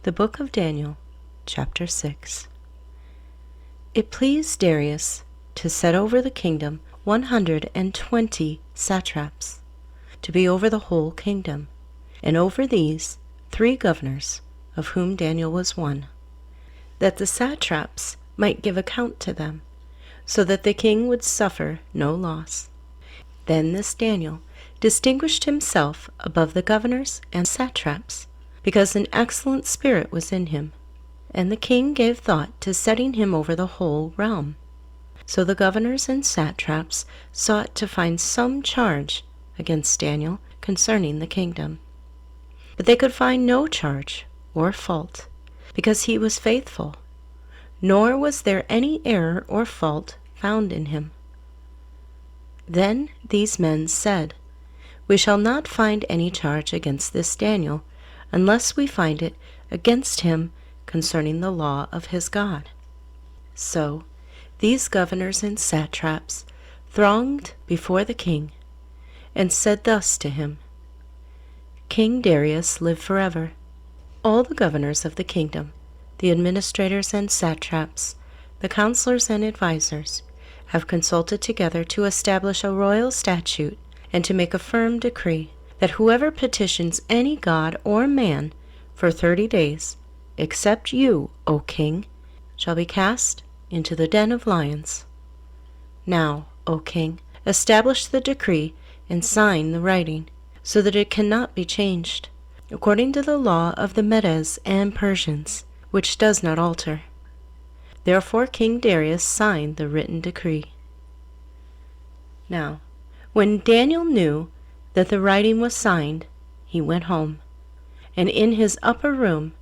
The Book of Daniel, Chapter 6. It pleased Darius to set over the kingdom 120 satraps, to be over the whole kingdom, and over these 3 governors, of whom Daniel was one, that the satraps might give account to them, so that the king would suffer no loss. Then this Daniel distinguished himself above the governors and satraps, because an excellent spirit was in him, and the king gave thought to setting him over the whole realm. So the governors and satraps sought to find some charge against Daniel concerning the kingdom. But they could find no charge or fault, because he was faithful, nor was there any error or fault found in him. Then these men said, "We shall not find any charge against this Daniel, unless we find it against him concerning the law of his God." So these governors and satraps thronged before the king, and said thus to him, "King Darius, live forever. All the governors of the kingdom, the administrators and satraps, the counselors and advisers, have consulted together to establish a royal statute and to make a firm decree, that whoever petitions any god or man for 30 days, except you, O king, shall be cast into the den of lions. Now, O king, establish the decree and sign the writing, so that it cannot be changed, according to the law of the Medes and Persians, which does not alter." Therefore King Darius signed the written decree. Now, when Daniel knew that the writing was signed, he went home, and in his upper room,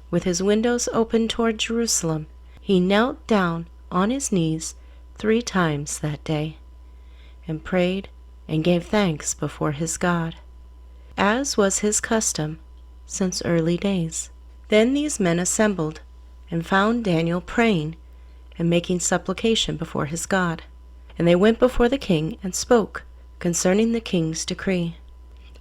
with his windows open toward Jerusalem, he knelt down on his knees 3 times that day, and prayed and gave thanks before his God, as was his custom since early days. Then these men assembled, and found Daniel praying and making supplication before his God. And they went before the king and spoke concerning the king's decree.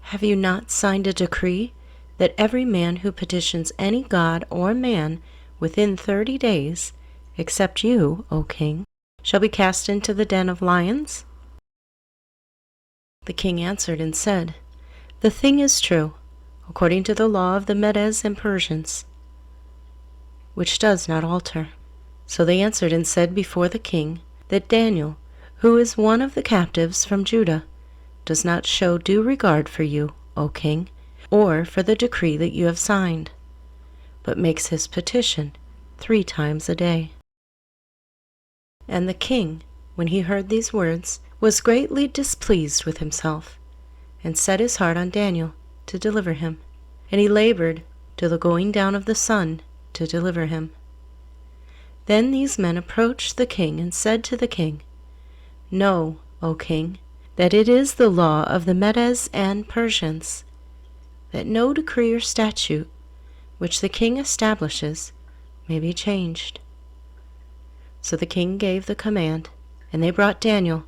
"Have you not signed a decree that every man who petitions any god or man within 30 days, except you, O king, shall be cast into the den of lions?" The king answered and said, "The thing is true, according to the law of the Medes and Persians, which does not alter." So they answered and said before the king that Daniel, who is one of the captives from Judah, does not show due regard for you, O king, or for the decree that you have signed, but makes his petition 3 times a day. And the king, when he heard these words, was greatly displeased with himself, and set his heart on Daniel to deliver him. And he labored till the going down of the sun to deliver him. Then these men approached the king and said to the king, "Know, O king, that it is the law of the Medes and Persians, that no decree or statute which the king establishes may be changed." So the king gave the command, and they brought Daniel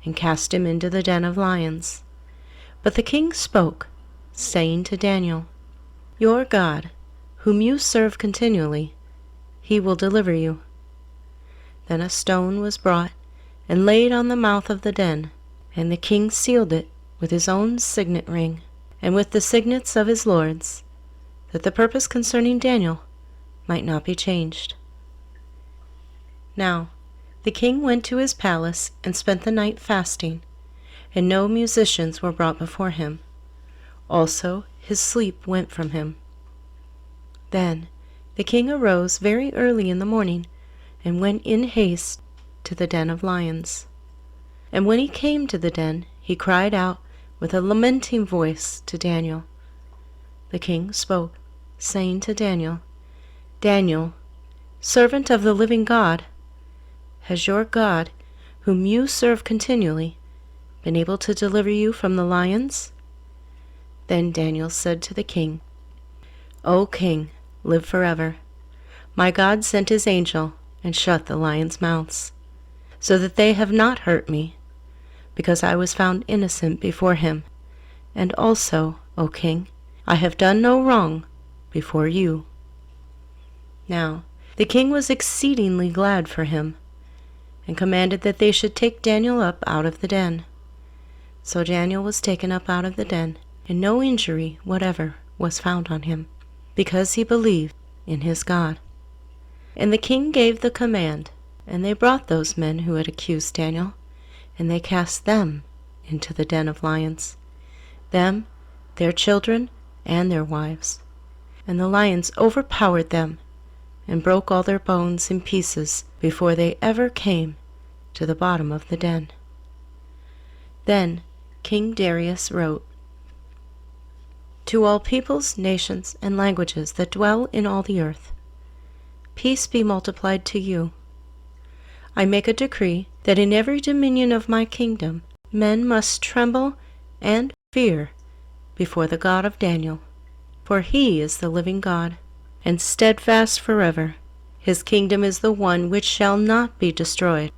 and cast him into the den of lions. But the king spoke, saying to Daniel, "Your God, whom you serve continually, he will deliver you." Then a stone was brought and laid on the mouth of the den, and the king sealed it with his own signet ring, and with the signets of his lords, that the purpose concerning Daniel might not be changed. Now the king went to his palace and spent the night fasting, and no musicians were brought before him. Also his sleep went from him. Then the king arose very early in the morning, and went in haste to the den of lions. And when he came to the den, he cried out with a lamenting voice to Daniel. The king spoke, saying to Daniel, "Daniel, servant of the living God, has your God, whom you serve continually, been able to deliver you from the lions?" Then Daniel said to the king, "O king, live forever. My God sent his angel and shut the lions' mouths, so that they have not hurt me, because I was found innocent before him. And also, O king, I have done no wrong before you." Now the king was exceedingly glad for him, and commanded that they should take Daniel up out of the den. So Daniel was taken up out of the den, and no injury whatever was found on him, because he believed in his God. And the king gave the command, and they brought those men who had accused Daniel, and they cast them into the den of lions, them, their children, and their wives. And the lions overpowered them, and broke all their bones in pieces before they ever came to the bottom of the den. Then King Darius wrote, To all peoples, nations, and languages that dwell in all the earth, peace be multiplied to you. I make a decree that in every dominion of my kingdom men must tremble and fear before the God of Daniel, for he is the living God, and steadfast forever. His kingdom is the one which shall not be destroyed,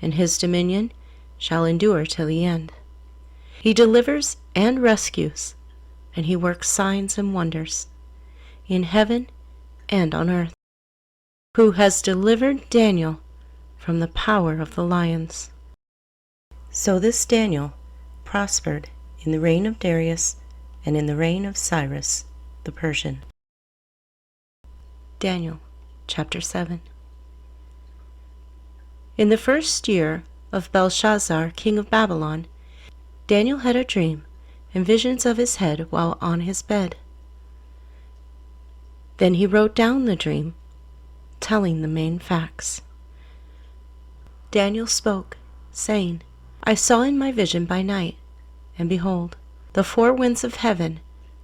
and his dominion shall endure till the end. He delivers and rescues, and he works signs and wonders in heaven and on earth, who has delivered Daniel from the power of the lions. So this Daniel prospered in the reign of Darius and in the reign of Cyrus the Persian. Daniel chapter 7. In the first year of Belshazzar, king of Babylon, Daniel had a dream and visions of his head while on his bed. Then he wrote down the dream, telling the main facts. Daniel spoke, saying, I saw in my vision by night, and behold, the four winds of heaven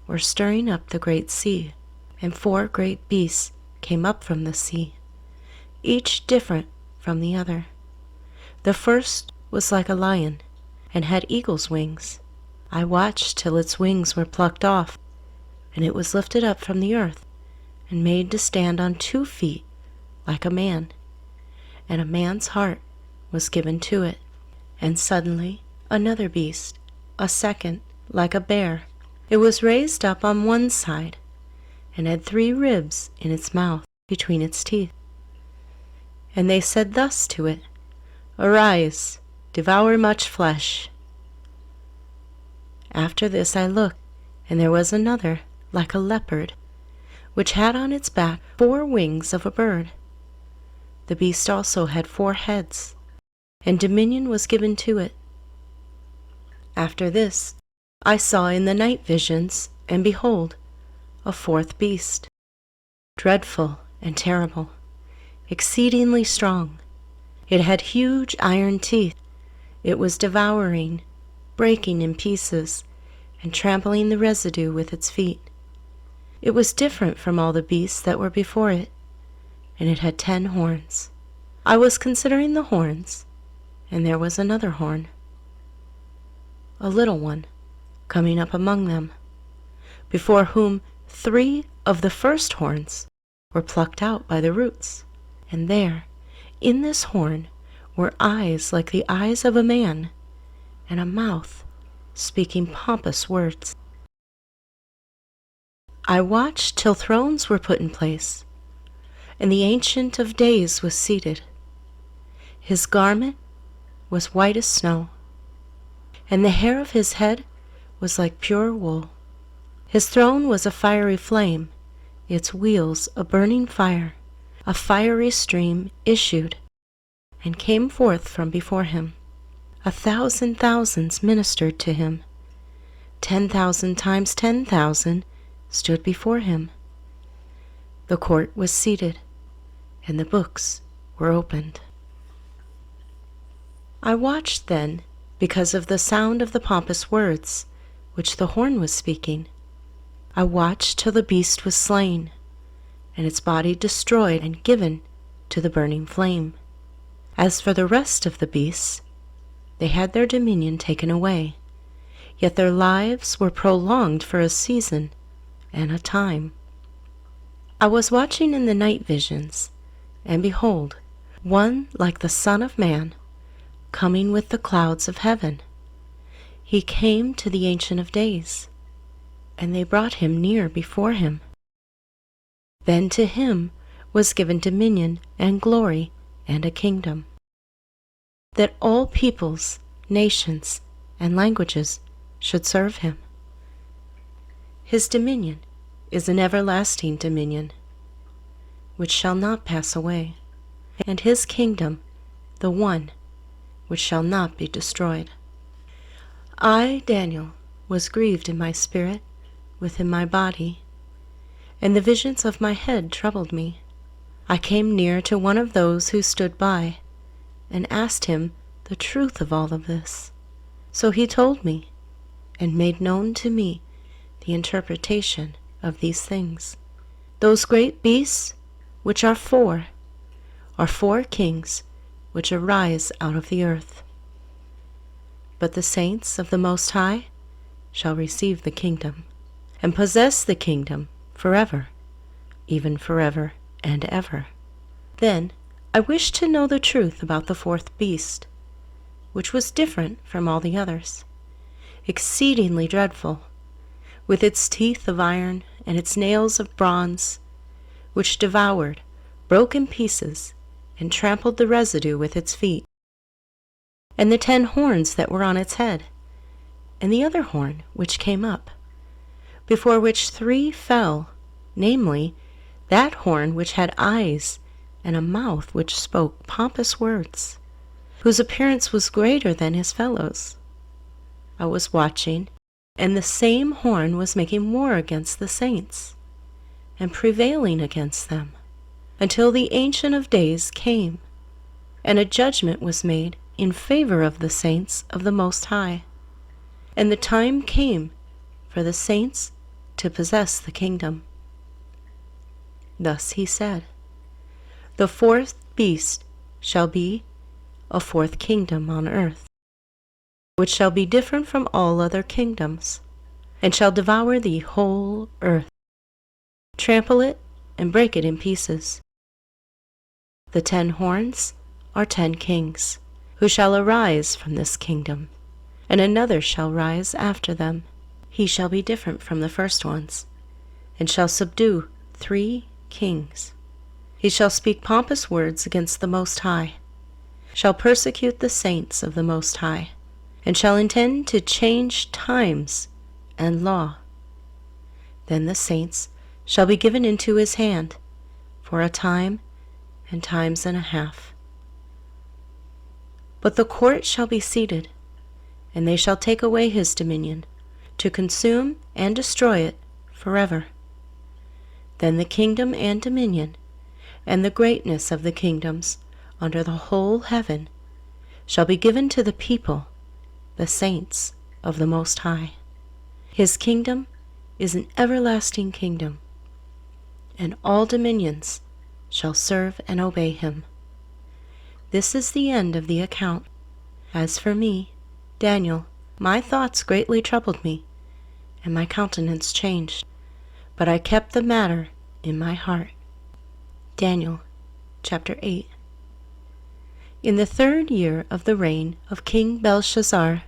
were stirring up the great sea, and four great beasts came up from the sea, each different from the other. The first was like a lion, and had eagle's wings. I watched till its wings were plucked off, and it was lifted up from the earth, and made to stand on 2 feet like a man, and a man's heart was given to it. And suddenly another beast, a second, like a bear. It was raised up on one side, and had 3 ribs in its mouth between its teeth. And they said thus to it, Arise, devour much flesh. After this I looked, and there was another, like a leopard, which had on its back 4 wings of a bird. The beast also had 4 heads, and dominion was given to it. After this I saw in the night visions, and behold, a 4th beast, dreadful and terrible, exceedingly strong. It had huge iron teeth. It was devouring, breaking in pieces, and trampling the residue with its feet. It was different from all the beasts that were before it, and it had 10 horns. I was considering the horns, and there was another horn, a little one, coming up among them, before whom 3 of the first horns were plucked out by the roots. And there, in this horn, were eyes like the eyes of a man, and a mouth speaking pompous words. I watched till thrones were put in place, and the Ancient of Days was seated. His garment was white as snow, and the hair of his head was like pure wool. His throne was a fiery flame, its wheels a burning fire. A fiery stream issued and came forth from before him. 1,000 thousands ministered to him. 10,000 times 10,000 stood before him. The court was seated, and the books were opened. I watched then because of the sound of the pompous words which the horn was speaking. I watched till the beast was slain, and its body destroyed and given to the burning flame. As for the rest of the beasts, they had their dominion taken away, yet their lives were prolonged for a season and a time. I was watching in the night visions, and behold, one like the Son of Man, coming with the clouds of heaven. He came to the Ancient of Days, and they brought him near before him. Then to him was given dominion and glory and a kingdom, that all peoples, nations, and languages should serve him. His dominion is an everlasting dominion, which shall not pass away, and his kingdom the one which shall not be destroyed. I, Daniel, was grieved in my spirit within my body, and the visions of my head troubled me. I came near to one of those who stood by, and asked him the truth of all of this. So he told me, and made known to me the interpretation of these things. Those great beasts, which are four kings which arise out of the earth. But the saints of the Most High shall receive the kingdom, and possess the kingdom forever, even forever and ever. Then I wished to know the truth about the fourth beast, which was different from all the others, exceedingly dreadful, with its teeth of iron and its nails of bronze, which devoured, broke in pieces, and trampled the residue with its feet, and the 10 horns that were on its head, and the other horn which came up, before which 3 fell, namely, that horn which had eyes and a mouth which spoke pompous words, whose appearance was greater than his fellows. I was watching, and the same horn was making war against the saints, and prevailing against them, until the Ancient of Days came, and a judgment was made in favor of the saints of the Most High. And the time came for the saints to possess the kingdom. Thus he said, the fourth beast shall be a fourth kingdom on earth, which shall be different from all other kingdoms, and shall devour the whole earth, trample it, and break it in pieces. The 10 horns are 10 kings, who shall arise from this kingdom, and another shall rise after them. He shall be different from the first ones, and shall subdue 3 kings. He shall speak pompous words against the Most High, shall persecute the saints of the Most High, and shall intend to change times and law. Then the saints shall be given into his hand for a time and times and a half. But the court shall be seated, and they shall take away his dominion, to consume and destroy it forever. Then the kingdom and dominion, and the greatness of the kingdoms under the whole heaven, shall be given to the people, the saints of the Most High. His kingdom is an everlasting kingdom, and all dominions shall serve and obey him. This is the end of the account. As for me, Daniel, my thoughts greatly troubled me, and my countenance changed, but I kept the matter in my heart. Daniel chapter 8. In the 3rd year of the reign of King Belshazzar,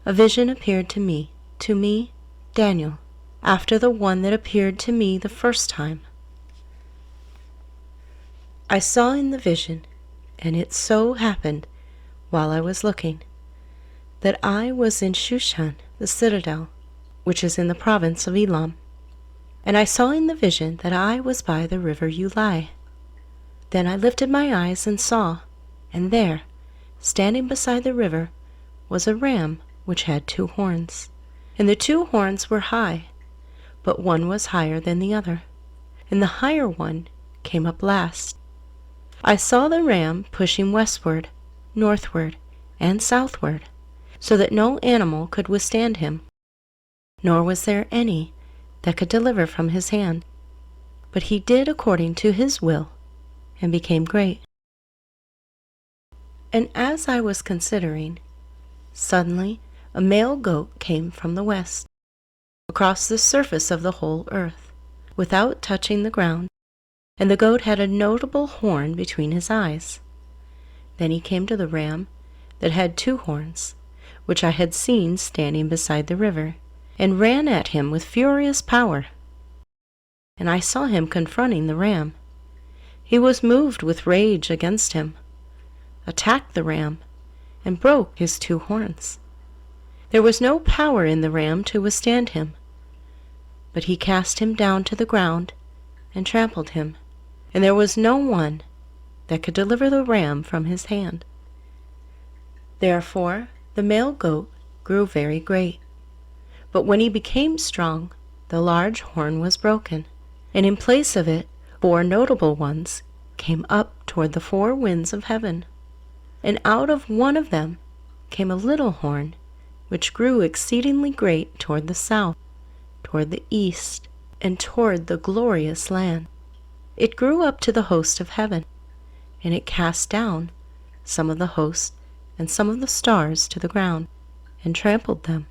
a vision appeared to me, Daniel, after the one that appeared to me the first time. I saw in the vision, and it so happened, while I was looking, that I was in Shushan, the citadel, which is in the province of Elam. And I saw in the vision that I was by the river Ulai. Then I lifted my eyes and saw, and there, standing beside the river, was a ram which had 2 horns. And the 2 horns were high, but one was higher than the other, and the higher one came up last. I saw the ram pushing westward, northward, and southward, so that no animal could withstand him, nor was there any that could deliver from his hand. But he did according to his will, and became great. And as I was considering, suddenly a male goat came from the west, across the surface of the whole earth, without touching the ground, and the goat had a notable horn between his eyes. Then he came to the ram that had 2 horns, which I had seen standing beside the river, and ran at him with furious power. And I saw him confronting the ram, He was moved with rage against him, attacked the ram, and broke his 2 horns. There was no power in the ram to withstand him, but he cast him down to the ground and trampled him, and there was no one that could deliver the ram from his hand. Therefore the male goat grew very great. But when he became strong, the large horn was broken, and in place of it 4 notable ones came up toward the 4 winds of heaven. And out of one of them came a little horn, which grew exceedingly great toward the south, toward the east, and toward the glorious land. It grew up to the host of heaven, and it cast down some of the host and some of the stars to the ground, and trampled them.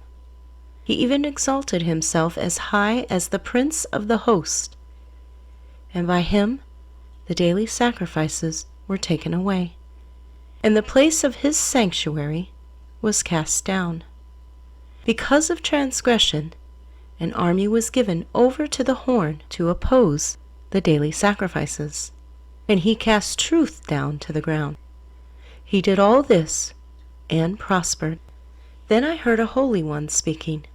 He even exalted himself as high as the prince of the host, and by him the daily sacrifices were taken away, and the place of his sanctuary was cast down. Because of transgression, an army was given over to the horn to oppose the daily sacrifices, and he cast truth down to the ground. He did all this and prospered. Then I heard a holy one speaking,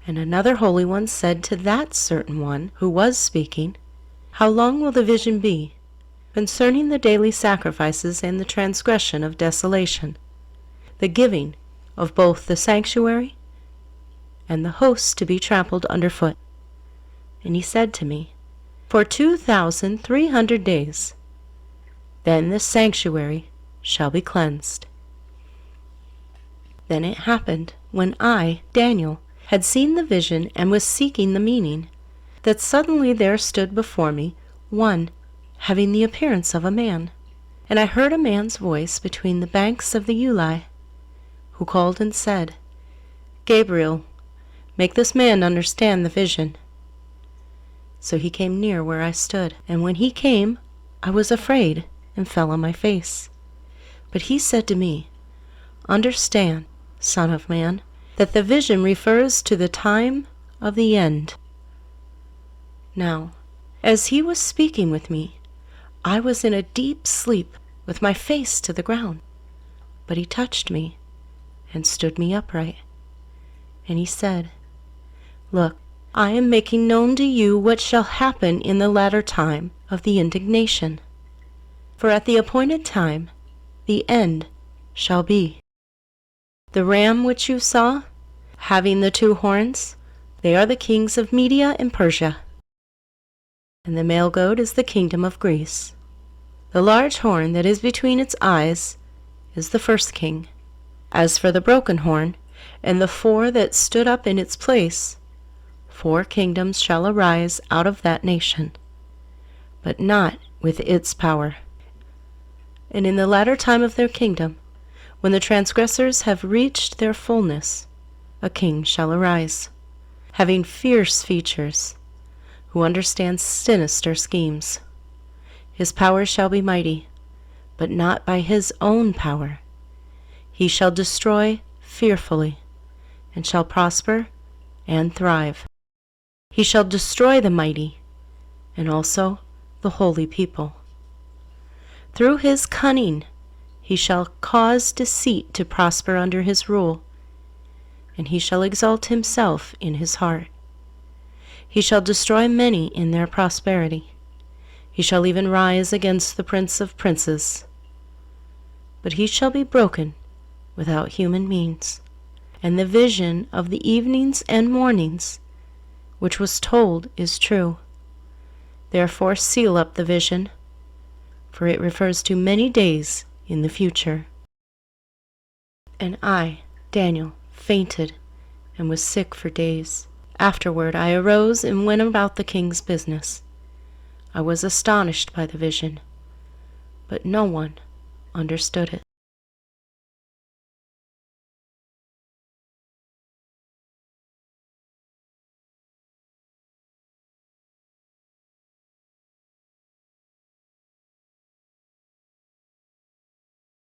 and another holy one said to that certain one who was speaking, "How long will the vision be concerning the daily sacrifices and the transgression of desolation, the giving of both the sanctuary and the host to be trampled underfoot?" And he said to me, "For 2,300 days, then the sanctuary shall be cleansed." Then it happened, when I, Daniel, had seen the vision and was seeking the meaning, that suddenly there stood before me one having the appearance of a man. And I heard a man's voice between the banks of the Ulai, who called and said, "Gabriel, make this man understand the vision." So he came near where I stood, and when he came, I was afraid and fell on my face. But he said to me, "Understand, Son of Man, that the vision refers to the time of the end." Now, as he was speaking with me, I was in a deep sleep with my face to the ground. But he touched me and stood me upright. And he said, "Look, I am making known to you what shall happen in the latter time of the indignation. For at the appointed time the end shall be. The ram which you saw, having the 2 horns, they are the kings of Media and Persia. And the male goat is the kingdom of Greece. The large horn that is between its eyes is the first king. As for the broken horn, and the 4 that stood up in its place, 4 kingdoms shall arise out of that nation, but not with its power. And in the latter time of their kingdom, when the transgressors have reached their fullness, a king shall arise, having fierce features, who understands sinister schemes. His power shall be mighty, but not by his own power. He shall destroy fearfully, and shall prosper and thrive. He shall destroy the mighty, and also the holy people. Through his cunning he shall cause deceit to prosper under his rule, and he shall exalt himself in his heart. He shall destroy many in their prosperity. He shall even rise against the prince of princes. But he shall be broken without human means. And the vision of the evenings and mornings, which was told, is true. Therefore seal up the vision, for it refers to many days in the future. And I, Daniel, fainted and was sick for days. Afterward I arose and went about the king's business. I was astonished by the vision, but no one understood it.